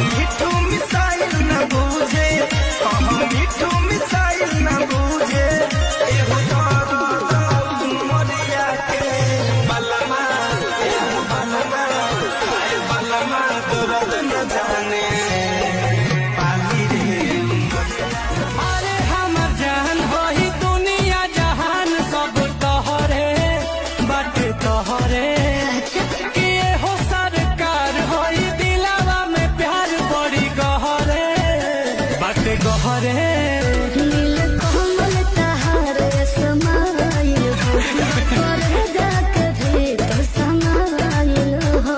मिठू missile न बूझे, मिठू missile न बूझे, मरिया के बलमा बलमा बलमा दर्द न जाने पाली रे। अरे हम जान हो ही दुनिया जहान सब तोहरे बट तोहरे गहरे नील कमल तहारे समाइल हो, करगा के भीतर समाइल हो।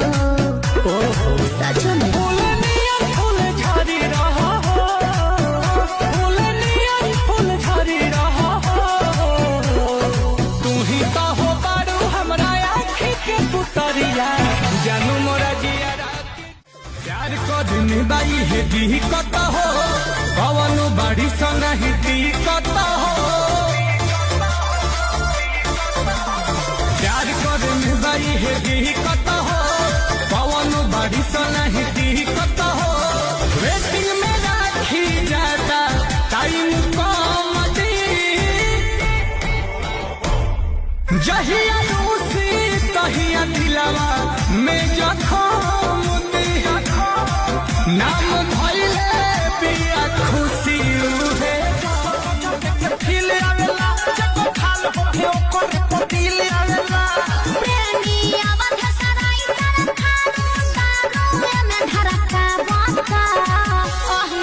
सच में फूल नियन फूल झड़ी रहा हो, फूल नियन फूल झड़ी रहा हो। तू ही तो हो बारू हमरा आँखी के पुतरिया, जानू मोरा जिया प्यार को दिन बाई है दी कत हो, पवन बाड़ी सही दी कत हो। प्यार को दिन बाई है दी कत हो, पवन बाड़ी सही दी कत हो। वेटिंग में राखी जाता टाइम कम दी, जहिया रूसी तहिया दिलवा में जखम दी। नाम भइले पिया खुशी उहे दिल आवेला जब खाल होखे ओकर दिल आवेला। प्रेमी आवत सराई तर खानू में धड़का बाता,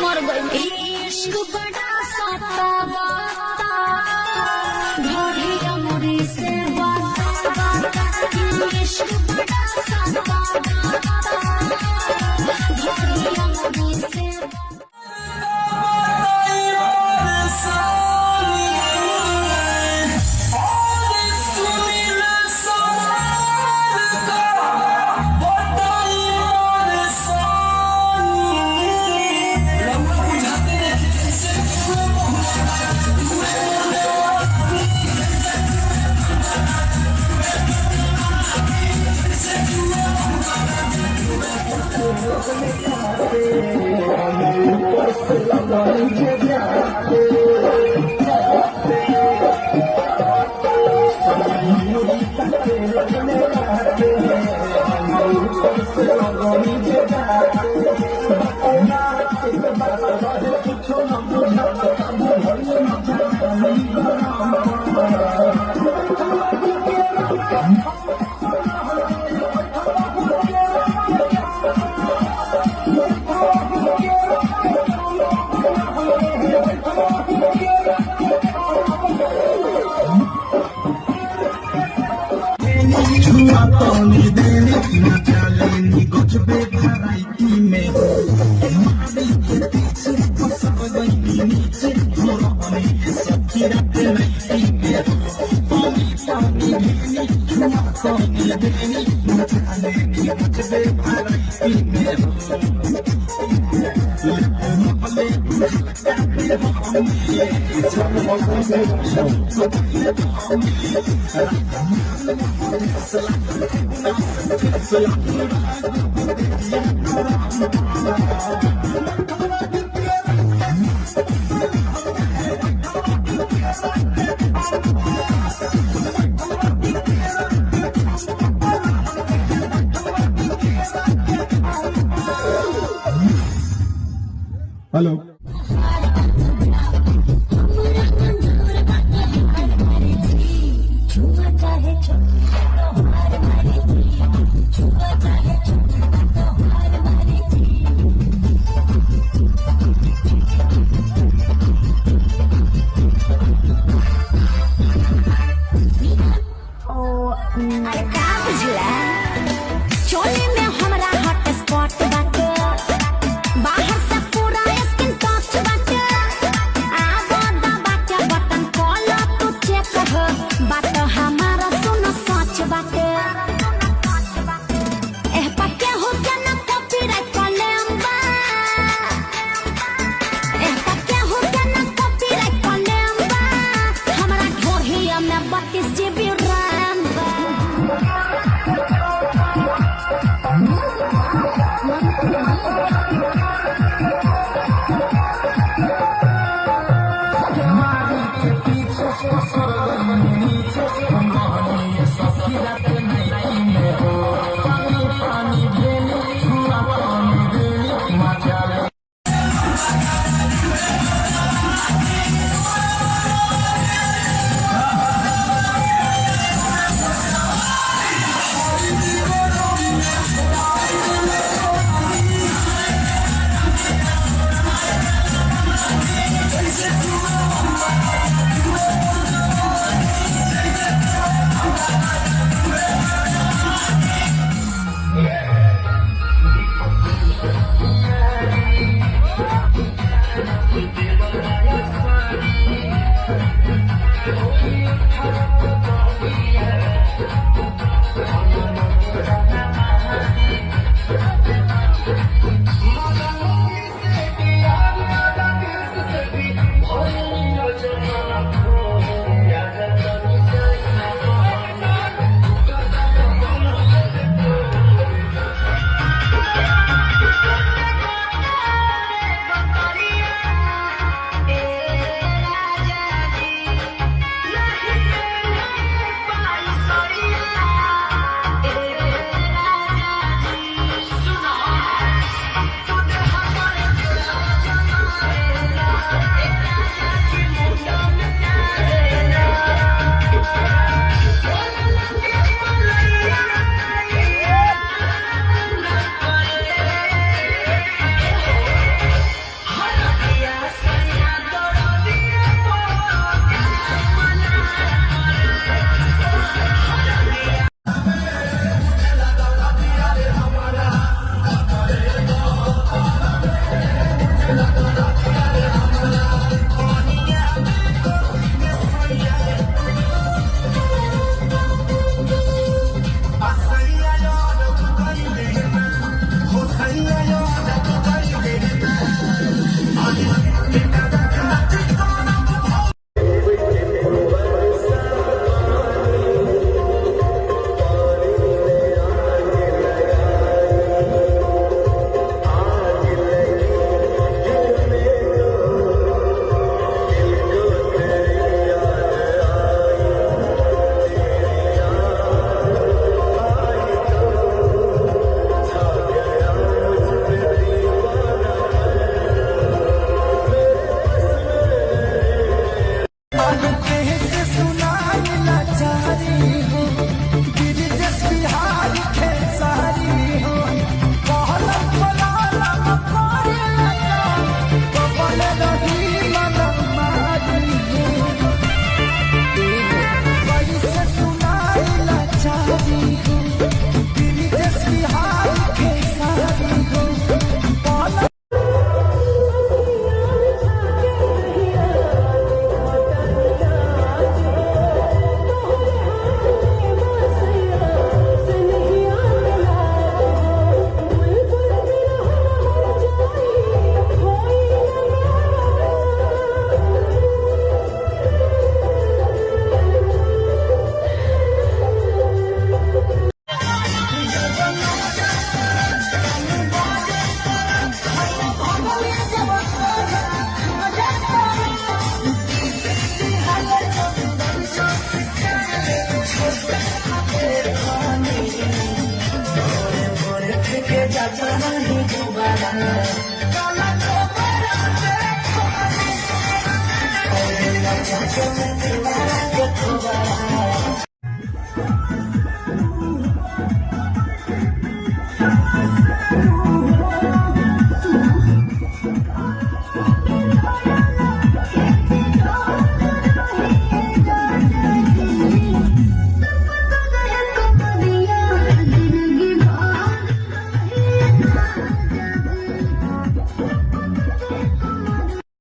मर गई इश्क बड़ा सता बाता, घड़ी अमरी से बाता बाता, इश्क बड़ा सता बाता, घड़ी अमरी से हेलो चोली में हमरा हॉट स्पॉट बाटे, बाहर से पूरा स्किन टच बाटे, आधा बाटे बटन कॉल तू चेक हो, बात हमारा सुन सच बाटे। Thank you.